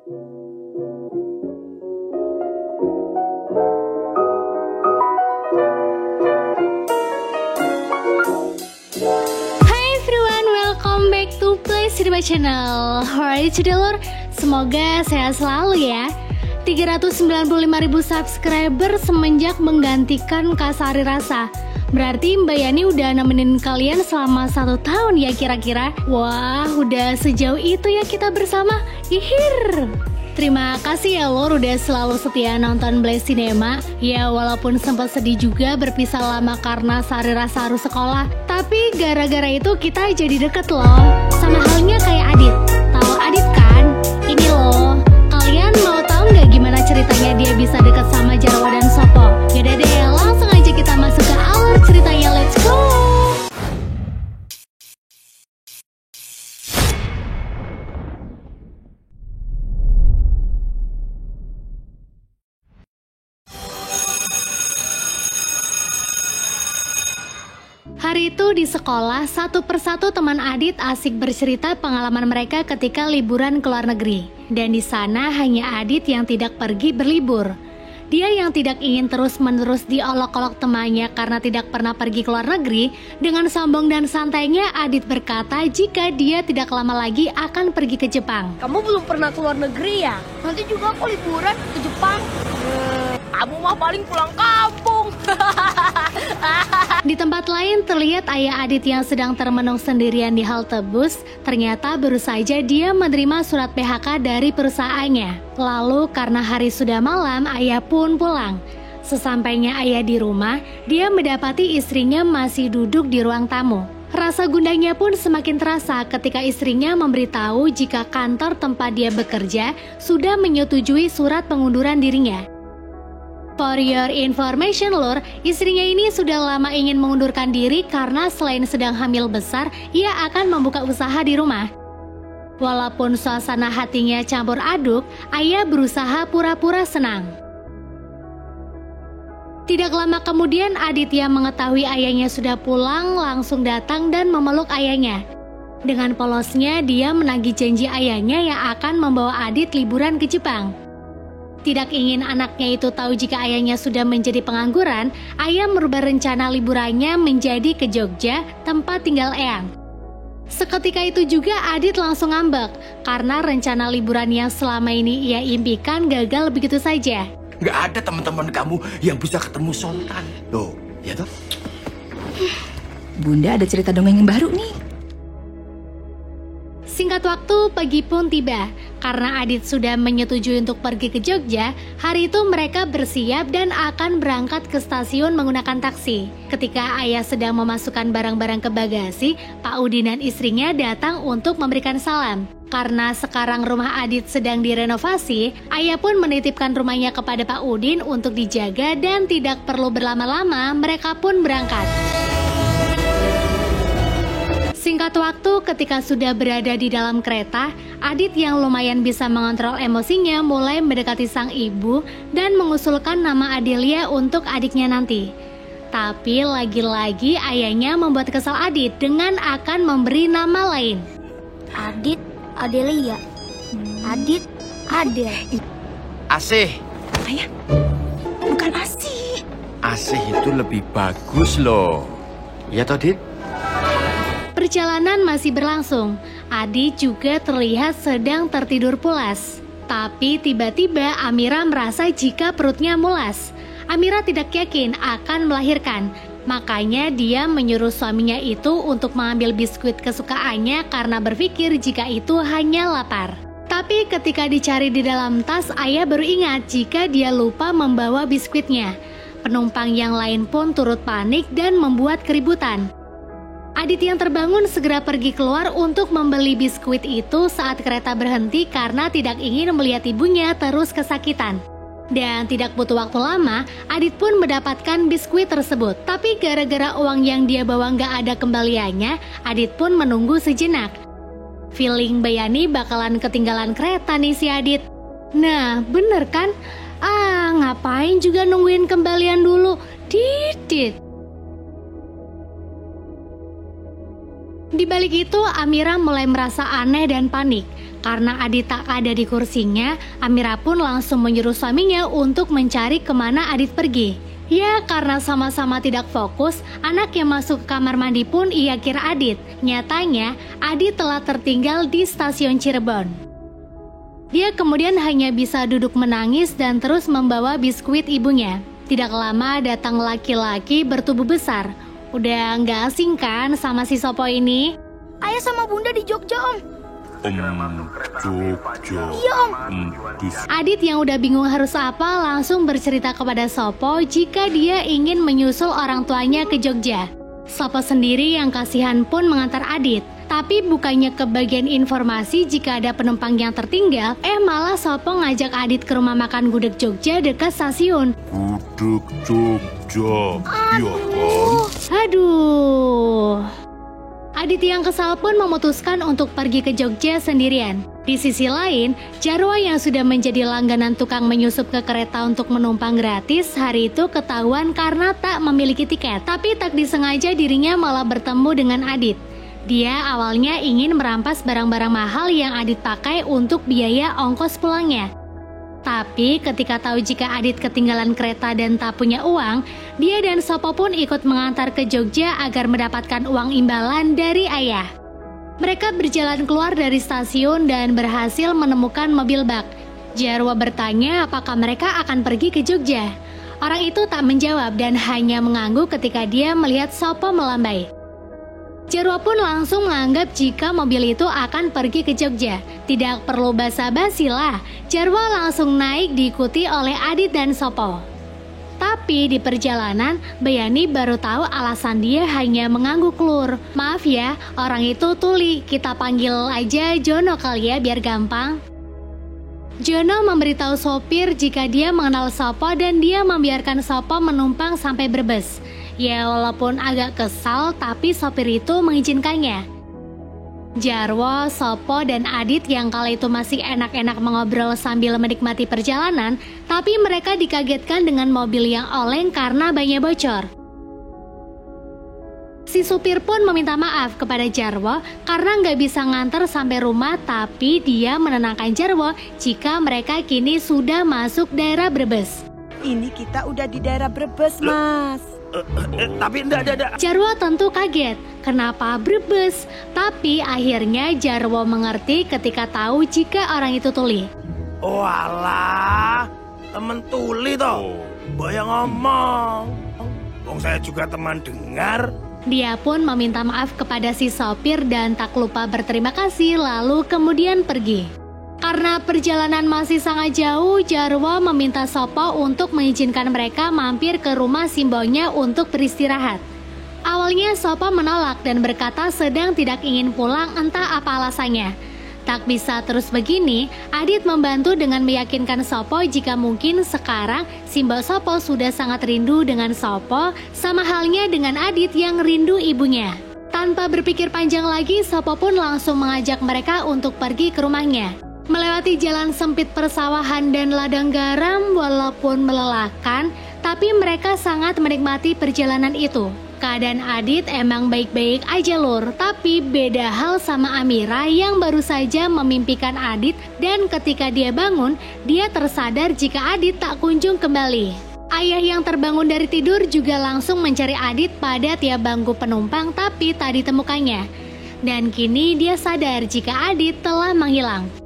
Cinema Channel. Alright today lor, semoga sehat selalu ya. 395.000 subscriber semenjak menggantikan Kak Sari Rasa. Berarti Mbak Yani udah nemenin kalian selama 1 tahun ya kira-kira. Wah, udah sejauh itu ya kita bersama. Ihir. Terima kasih ya lor udah selalu setia nonton Blast Cinema. Ya walaupun sempat sedih juga berpisah lama karena Sari Rasa harus sekolah, tapi gara-gara itu kita jadi deket loh. Sama halnya kayak Adit. Tahu Adit kan? Ini loh. Kalian mau tahu nggak gimana ceritanya dia bisa deket sama Jarwo dan Sopo? Yaudah deh, langsung aja kita masuk ke alur ceritanya. Let's go! Hari itu di sekolah, satu persatu teman Adit asik bercerita pengalaman mereka ketika liburan ke luar negeri. Dan di sana hanya Adit yang tidak pergi berlibur. Dia yang tidak ingin terus-menerus diolok-olok temannya karena tidak pernah pergi ke luar negeri. Dengan sombong dan santainya, Adit berkata jika dia tidak lama lagi akan pergi ke Jepang. Kamu belum pernah ke luar negeri ya? Nanti juga aku liburan ke Jepang. Kamu mah paling pulang kampung. Di tempat lain terlihat ayah Adit yang sedang termenung sendirian di halte bus. Ternyata baru saja dia menerima surat PHK dari perusahaannya. Lalu karena hari sudah malam, ayah pun pulang. Sesampainya ayah di rumah, dia mendapati istrinya masih duduk di ruang tamu. Rasa gundahnya pun semakin terasa ketika istrinya memberitahu jika kantor tempat dia bekerja sudah menyetujui surat pengunduran dirinya. For your information lor, istrinya ini sudah lama ingin mengundurkan diri karena selain sedang hamil besar, ia akan membuka usaha di rumah. Walaupun suasana hatinya campur aduk, ayah berusaha pura-pura senang. Tidak lama kemudian Aditya mengetahui ayahnya sudah pulang, langsung datang dan memeluk ayahnya. Dengan polosnya dia menagih janji ayahnya yang akan membawa Adit liburan ke Jepang. Tidak ingin anaknya itu tahu jika ayahnya sudah menjadi pengangguran, ayah merubah rencana liburannya menjadi ke Jogja, tempat tinggal Eyang. Seketika itu juga Adit langsung ngambek, karena rencana liburan yang selama ini ia impikan gagal begitu saja. Nggak ada teman-teman kamu yang bisa ketemu Sultan. Loh, ya toh? Bunda ada cerita dongeng yang baru nih. Singkat waktu, pagi pun tiba. Karena Adit sudah menyetujui untuk pergi ke Jogja, hari itu mereka bersiap dan akan berangkat ke stasiun menggunakan taksi. Ketika ayah sedang memasukkan barang-barang ke bagasi, Pak Udin dan istrinya datang untuk memberikan salam. Karena sekarang rumah Adit sedang direnovasi, ayah pun menitipkan rumahnya kepada Pak Udin untuk dijaga dan tidak perlu berlama-lama, mereka pun berangkat. Singkat waktu ketika sudah berada di dalam kereta, Adit yang lumayan bisa mengontrol emosinya mulai mendekati sang ibu dan mengusulkan nama Adelia untuk adiknya nanti. Tapi lagi-lagi ayahnya membuat kesal Adit dengan akan memberi nama lain. Adit, Adelia. Adit, Adel. Asih. Ayah, bukan Asih. Asih itu lebih bagus loh. Ya toh, Dit? Perjalanan masih berlangsung. Adit juga terlihat sedang tertidur pulas. Tapi tiba-tiba Amira merasa jika perutnya mulas. Amira tidak yakin akan melahirkan. Makanya dia menyuruh suaminya itu untuk mengambil biskuit kesukaannya karena berpikir jika itu hanya lapar. Tapi ketika dicari di dalam tas, ayah baru ingat jika dia lupa membawa biskuitnya. Penumpang yang lain pun turut panik dan membuat keributan. Adit yang terbangun segera pergi keluar untuk membeli biskuit itu saat kereta berhenti karena tidak ingin melihat ibunya terus kesakitan. Dan tidak butuh waktu lama, Adit pun mendapatkan biskuit tersebut. Tapi gara-gara uang yang dia bawa nggak ada kembaliannya, Adit pun menunggu sejenak. Feeling Mbak Yani bakalan ketinggalan kereta nih si Adit. Nah, bener kan? Ngapain juga nungguin kembalian dulu? Didit. Di balik itu, Amira mulai merasa aneh dan panik. Karena Adit tak ada di kursinya, Amira pun langsung menyuruh suaminya untuk mencari kemana Adit pergi. Ya, karena sama-sama tidak fokus, anak yang masuk ke kamar mandi pun ia kira Adit. Nyatanya, Adit telah tertinggal di stasiun Cirebon. Dia kemudian hanya bisa duduk menangis dan terus membawa biskuit ibunya. Tidak lama datang laki-laki bertubuh besar. Udah nggak asing kan sama si Sopo ini? Ayah sama bunda di Jogja, Om. Jogja. Iya, Om. Adit yang udah bingung harus apa langsung bercerita kepada Sopo jika dia ingin menyusul orang tuanya ke Jogja. Sopo sendiri yang kasihan pun mengantar Adit. Tapi bukannya kebagian informasi jika ada penumpang yang tertinggal, malah Sopo ngajak Adit ke rumah makan gudeg Jogja dekat stasiun. Gudeg Jogja, iya kan? Aduh. Adit yang kesal pun memutuskan untuk pergi ke Jogja sendirian. Di sisi lain, Jarwo yang sudah menjadi langganan tukang menyusup ke kereta untuk menumpang gratis hari itu ketahuan karena tak memiliki tiket. Tapi tak disengaja dirinya malah bertemu dengan Adit. Dia awalnya ingin merampas barang-barang mahal yang Adit pakai untuk biaya ongkos pulangnya. Tapi ketika tahu jika Adit ketinggalan kereta dan tak punya uang, dia dan Sopo pun ikut mengantar ke Jogja agar mendapatkan uang imbalan dari ayah. Mereka berjalan keluar dari stasiun dan berhasil menemukan mobil bak. Jarwo bertanya apakah mereka akan pergi ke Jogja. Orang itu tak menjawab dan hanya mengangguk ketika dia melihat Sopo melambai. Jarwo pun langsung menganggap jika mobil itu akan pergi ke Jogja. Tidak perlu basa-basi lah, Jarwo langsung naik diikuti oleh Adit dan Sopo. Tapi di perjalanan, Bayani baru tahu alasan dia hanya mengangguk lur. Maaf ya, orang itu tuli, kita panggil aja Jono kali ya biar gampang. Jono memberitahu sopir jika dia mengenal Sopo dan dia membiarkan Sopo menumpang sampai Brebes. Ya walaupun agak kesal, tapi sopir itu mengizinkannya. Jarwo, Sopo, dan Adit yang kala itu masih enak-enak mengobrol sambil menikmati perjalanan, tapi mereka dikagetkan dengan mobil yang oleng karena bannya bocor. Si supir pun meminta maaf kepada Jarwo karena nggak bisa nganter sampai rumah, tapi dia menenangkan Jarwo jika mereka kini sudah masuk daerah Brebes. Ini kita udah di daerah Brebes, Mas. Tapi enggak. Jarwo tentu kaget, kenapa Brebes? Tapi akhirnya Jarwo mengerti ketika tahu jika orang itu tuli. Oh alah, temen tuli toh. Bayang ngomong. Wong saya juga teman dengar. Dia pun meminta maaf kepada si sopir dan tak lupa berterima kasih lalu kemudian pergi. Karena perjalanan masih sangat jauh, Jarwo meminta Sopo untuk mengizinkan mereka mampir ke rumah simbonya untuk beristirahat. Awalnya Sopo menolak dan berkata sedang tidak ingin pulang entah apa alasannya. Tak bisa terus begini, Adit membantu dengan meyakinkan Sopo jika mungkin sekarang Simbo Sopo sudah sangat rindu dengan Sopo, sama halnya dengan Adit yang rindu ibunya. Tanpa berpikir panjang lagi, Sopo pun langsung mengajak mereka untuk pergi ke rumahnya. Melewati jalan sempit persawahan dan ladang garam walaupun melelahkan, tapi mereka sangat menikmati perjalanan itu. Keadaan Adit emang baik-baik aja lur, tapi beda hal sama Amira yang baru saja memimpikan Adit dan ketika dia bangun, dia tersadar jika Adit tak kunjung kembali. Ayah yang terbangun dari tidur juga langsung mencari Adit pada tiap bangku penumpang tapi tak ditemukannya. Dan kini dia sadar jika Adit telah menghilang.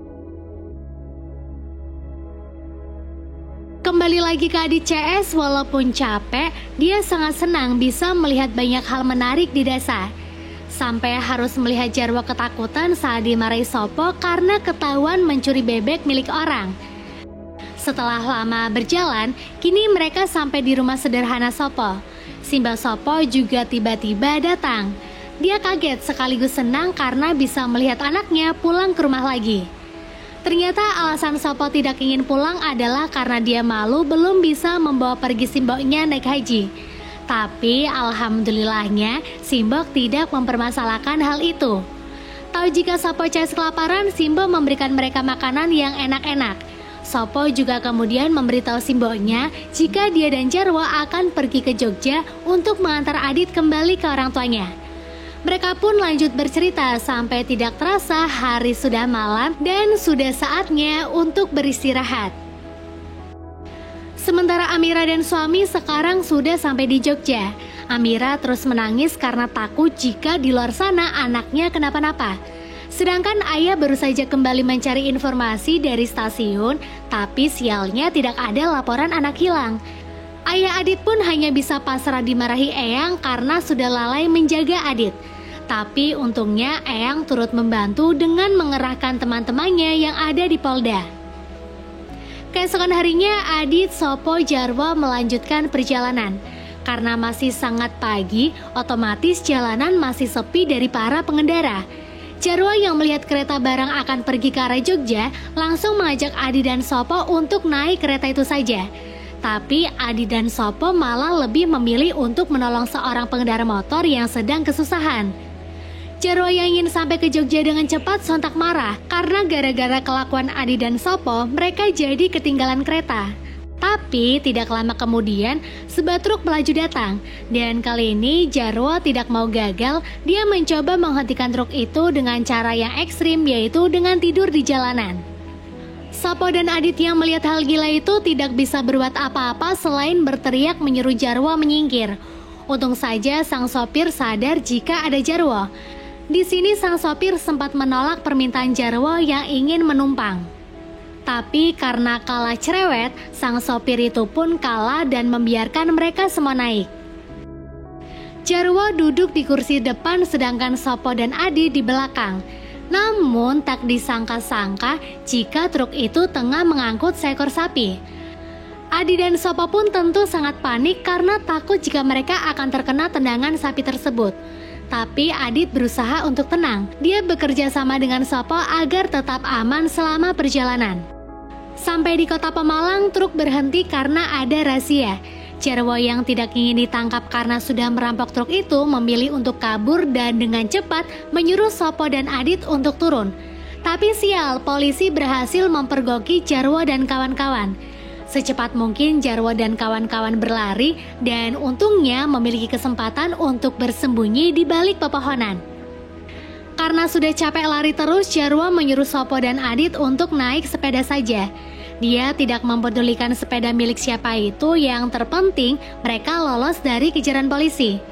Kembali lagi ke Adit CS, walaupun capek, dia sangat senang bisa melihat banyak hal menarik di desa. Sampai harus melihat Jarwo ketakutan saat dimarahi Sopo karena ketahuan mencuri bebek milik orang. Setelah lama berjalan, kini mereka sampai di rumah sederhana Sopo. Simba Sopo juga tiba-tiba datang. Dia kaget sekaligus senang karena bisa melihat anaknya pulang ke rumah lagi. Ternyata alasan Sopo tidak ingin pulang adalah karena dia malu belum bisa membawa pergi Simboknya naik haji. Tapi alhamdulillahnya Simbok tidak mempermasalahkan hal itu. Tahu jika Sopo CS kelaparan, Simbo memberikan mereka makanan yang enak-enak. Sopo juga kemudian memberitahu Simboknya jika dia dan Jarwo akan pergi ke Jogja untuk mengantar Adit kembali ke orang tuanya. Mereka pun lanjut bercerita sampai tidak terasa hari sudah malam dan sudah saatnya untuk beristirahat. Sementara Amira dan suami sekarang sudah sampai di Jogja. Amira terus menangis karena takut jika di luar sana anaknya kenapa-napa. Sedangkan ayah baru saja kembali mencari informasi dari stasiun, tapi sialnya tidak ada laporan anak hilang. Ayah Adit pun hanya bisa pasrah dimarahi Eyang karena sudah lalai menjaga Adit. Tapi untungnya Eyang turut membantu dengan mengerahkan teman-temannya yang ada di Polda. Keesokan harinya Adit, Sopo, Jarwo melanjutkan perjalanan. Karena masih sangat pagi, otomatis jalanan masih sepi dari para pengendara. Jarwo yang melihat kereta barang akan pergi ke arah Jogja langsung mengajak Adit dan Sopo untuk naik kereta itu saja. Tapi Adit dan Sopo malah lebih memilih untuk menolong seorang pengendara motor yang sedang kesusahan. Jarwo yang ingin sampai ke Jogja dengan cepat sontak marah karena gara-gara kelakuan Adit dan Sopo mereka jadi ketinggalan kereta. Tapi tidak lama kemudian sebuah truk melaju datang dan kali ini Jarwo tidak mau gagal, dia mencoba menghentikan truk itu dengan cara yang ekstrim, yaitu dengan tidur di jalanan. Sopo dan Adit yang melihat hal gila itu tidak bisa berbuat apa-apa selain berteriak menyuruh Jarwo menyingkir. Untung saja sang sopir sadar jika ada Jarwo. Di sini sang sopir sempat menolak permintaan Jarwo yang ingin menumpang. Tapi karena kalah cerewet, sang sopir itu pun kalah dan membiarkan mereka semua naik. Jarwo duduk di kursi depan sedangkan Sopo dan Adi di belakang. Namun tak disangka-sangka jika truk itu tengah mengangkut seekor sapi. Adi dan Sopo pun tentu sangat panik karena takut jika mereka akan terkena tendangan sapi tersebut. Tapi Adit berusaha untuk tenang. Dia bekerja sama dengan Sopo agar tetap aman selama perjalanan. Sampai di kota Pemalang, truk berhenti karena ada razia. Jarwo yang tidak ingin ditangkap karena sudah merampok truk itu memilih untuk kabur dan dengan cepat menyuruh Sopo dan Adit untuk turun. Tapi sial, polisi berhasil mempergoki Jarwo dan kawan-kawan. Secepat mungkin Jarwo dan kawan-kawan berlari dan untungnya memiliki kesempatan untuk bersembunyi di balik pepohonan. Karena sudah capek lari terus, Jarwo menyuruh Sopo dan Adit untuk naik sepeda saja. Dia tidak mempedulikan sepeda milik siapa itu, yang terpenting mereka lolos dari kejaran polisi.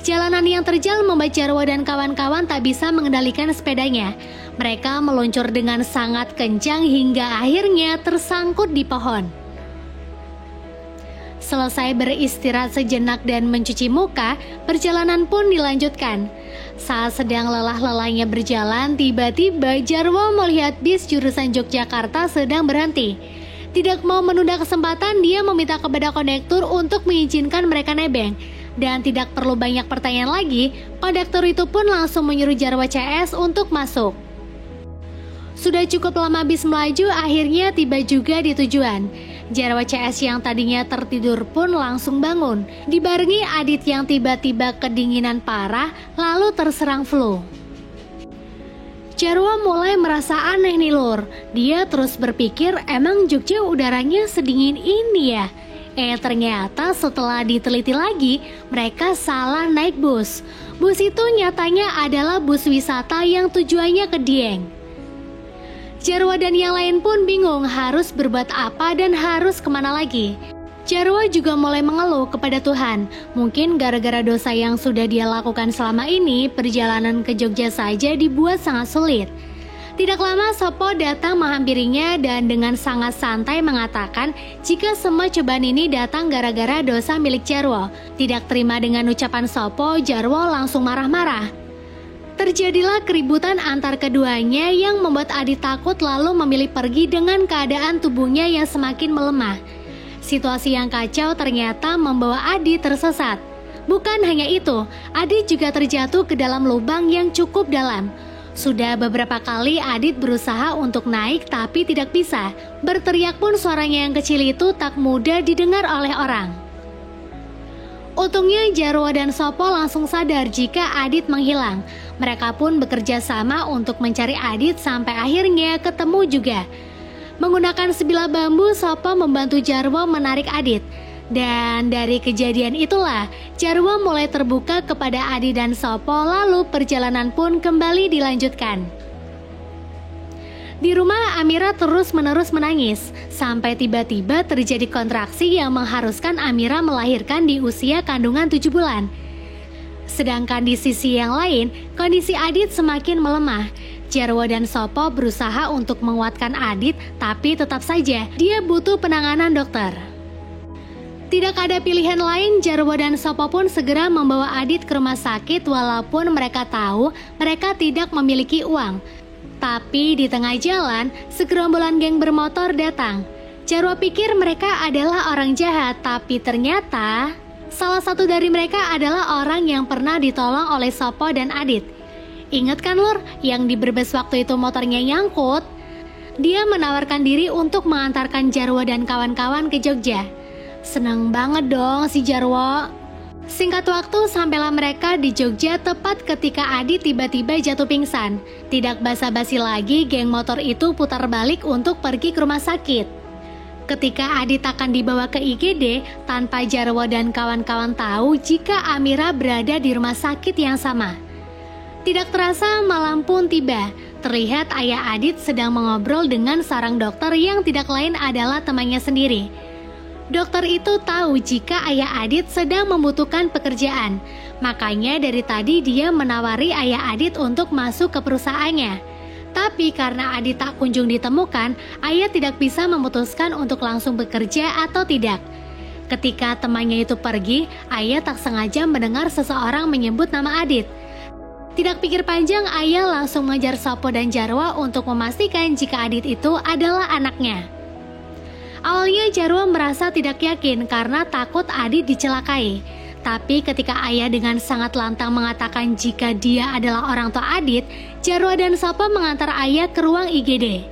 Jalanan yang terjal membuat Jarwo dan kawan-kawan tak bisa mengendalikan sepedanya. Mereka meluncur dengan sangat kencang hingga akhirnya tersangkut di pohon. Selesai beristirahat sejenak dan mencuci muka, perjalanan pun dilanjutkan. Saat sedang lelah-lelahnya berjalan, tiba-tiba Jarwo melihat bis jurusan Yogyakarta sedang berhenti. Tidak mau menunda kesempatan, dia meminta kepada kondektur untuk mengizinkan mereka nebeng. Dan tidak perlu banyak pertanyaan lagi, kondektur itu pun langsung menyuruh Jarwo CS untuk masuk. Sudah cukup lama bis melaju, akhirnya tiba juga di tujuan. Jarwo CS yang tadinya tertidur pun langsung bangun, dibarengi Adit yang tiba-tiba kedinginan parah lalu terserang flu. Jarwo mulai merasa aneh nih lur. Dia terus berpikir, emang Jogja udaranya sedingin ini ya? Ternyata setelah diteliti lagi, mereka salah naik bus. Bus itu nyatanya adalah bus wisata yang tujuannya ke Dieng. Jarwo dan yang lain pun bingung harus berbuat apa dan harus kemana lagi. Jarwo juga mulai mengeluh kepada Tuhan. Mungkin gara-gara dosa yang sudah dia lakukan selama ini, perjalanan ke Jogja saja dibuat sangat sulit. Tidak lama Sopo datang menghampirinya dan dengan sangat santai mengatakan jika semua cobaan ini datang gara-gara dosa milik Jarwo. Tidak terima dengan ucapan Sopo, Jarwo langsung marah-marah. Terjadilah keributan antar keduanya yang membuat Adit takut lalu memilih pergi dengan keadaan tubuhnya yang semakin melemah. Situasi yang kacau ternyata membawa Adit tersesat. Bukan hanya itu, Adit juga terjatuh ke dalam lubang yang cukup dalam. Sudah beberapa kali Adit berusaha untuk naik tapi tidak bisa. Berteriak pun suaranya yang kecil itu tak mudah didengar oleh orang. Untungnya Jarwo dan Sopo langsung sadar jika Adit menghilang. Mereka pun bekerja sama untuk mencari Adit sampai akhirnya ketemu juga. Menggunakan sebilah bambu, Sopo membantu Jarwo menarik Adit. Dan dari kejadian itulah, Jarwo mulai terbuka kepada Adi dan Sopo, lalu perjalanan pun kembali dilanjutkan. Di rumah, Amira terus-menerus menangis, sampai tiba-tiba terjadi kontraksi yang mengharuskan Amira melahirkan di usia kandungan 7 bulan. Sedangkan di sisi yang lain, kondisi Adit semakin melemah. Jarwo dan Sopo berusaha untuk menguatkan Adit, tapi tetap saja dia butuh penanganan dokter. Tidak ada pilihan lain, Jarwo dan Sopo pun segera membawa Adit ke rumah sakit walaupun mereka tahu mereka tidak memiliki uang. Tapi di tengah jalan, segerombolan geng bermotor datang. Jarwo pikir mereka adalah orang jahat, tapi ternyata salah satu dari mereka adalah orang yang pernah ditolong oleh Sopo dan Adit. Ingat kan Lur, yang di Brebes waktu itu motornya nyangkut? Dia menawarkan diri untuk mengantarkan Jarwo dan kawan-kawan ke Jogja. Senang banget dong si Jarwo. Singkat waktu sampailah mereka di Jogja tepat ketika Adit tiba-tiba jatuh pingsan. Tidak basa-basi lagi, geng motor itu putar balik untuk pergi ke rumah sakit. Ketika Adit akan dibawa ke IGD, tanpa Jarwo dan kawan-kawan tahu jika Amira berada di rumah sakit yang sama. Tidak terasa malam pun tiba. Terlihat ayah Adit sedang mengobrol dengan seorang dokter yang tidak lain adalah temannya sendiri. Dokter itu tahu jika ayah Adit sedang membutuhkan pekerjaan. Makanya dari tadi dia menawari ayah Adit untuk masuk ke perusahaannya. Tapi karena Adit tak kunjung ditemukan, ayah tidak bisa memutuskan untuk langsung bekerja atau tidak. Ketika temannya itu pergi, ayah tak sengaja mendengar seseorang menyebut nama Adit. Tidak pikir panjang, ayah langsung mengejar Sopo dan Jarwo untuk memastikan jika Adit itu adalah anaknya. Awalnya Jarwo merasa tidak yakin karena takut Adit dicelakai. Tapi ketika ayah dengan sangat lantang mengatakan jika dia adalah orang tua Adit, Jarwo dan Sopo mengantar ayah ke ruang IGD.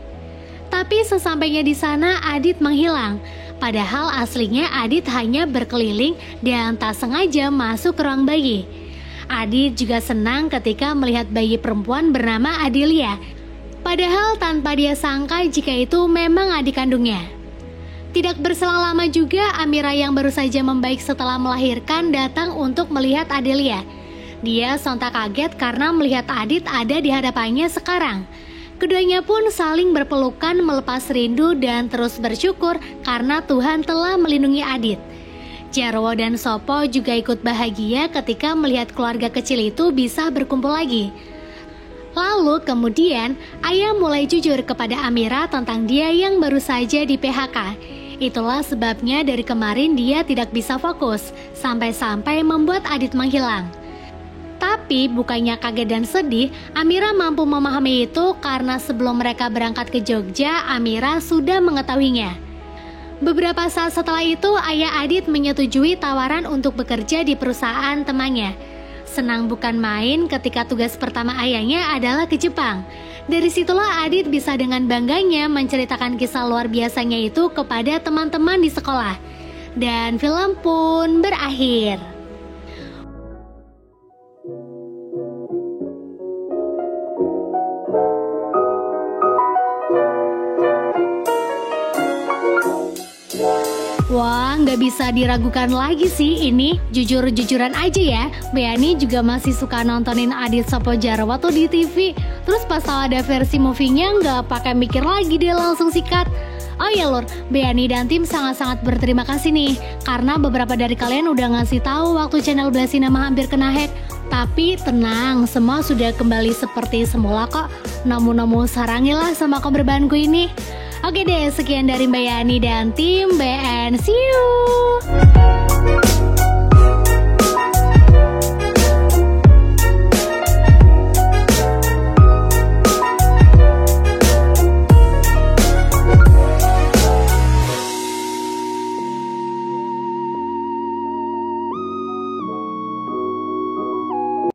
Tapi sesampainya di sana Adit menghilang. Padahal aslinya Adit hanya berkeliling dan tak sengaja masuk ke ruang bayi. Adit juga senang ketika melihat bayi perempuan bernama Adelia. Padahal tanpa dia sangka jika itu memang adik kandungnya. Tidak berselang lama juga, Amira yang baru saja membaik setelah melahirkan datang untuk melihat Adelia. Dia sontak kaget karena melihat Adit ada di hadapannya sekarang. Keduanya pun saling berpelukan melepas rindu dan terus bersyukur karena Tuhan telah melindungi Adit. Jarwo dan Sopo juga ikut bahagia ketika melihat keluarga kecil itu bisa berkumpul lagi. Lalu kemudian ayah mulai jujur kepada Amira tentang dia yang baru saja di PHK. Itulah sebabnya dari kemarin dia tidak bisa fokus, sampai-sampai membuat Adit menghilang. Tapi bukannya kaget dan sedih, Amira mampu memahami itu karena sebelum mereka berangkat ke Jogja, Amira sudah mengetahuinya. Beberapa saat setelah itu, ayah Adit menyetujui tawaran untuk bekerja di perusahaan temannya. Senang bukan main ketika tugas pertama ayahnya adalah ke Jepang. Dari situlah Adit bisa dengan bangganya menceritakan kisah luar biasanya itu kepada teman-teman di sekolah. Dan film pun berakhir. Wah, nggak bisa diragukan lagi sih ini. Jujur-jujuran aja ya, Beani juga masih suka nontonin Adit Sopo Jarwo tuh di TV. Terus pas tahu ada versi movie-nya, nggak pakai mikir lagi, dia langsung sikat. Oh ya Lur, Beani dan tim sangat-sangat berterima kasih nih, karena beberapa dari kalian udah ngasih tahu waktu channel Blasinama hampir kena hack. Tapi tenang, semua sudah kembali seperti semula kok. Namun sarangilah sama keberbahanku ini. Oke deh, sekian dari Mbak Yani dan tim BN. See you!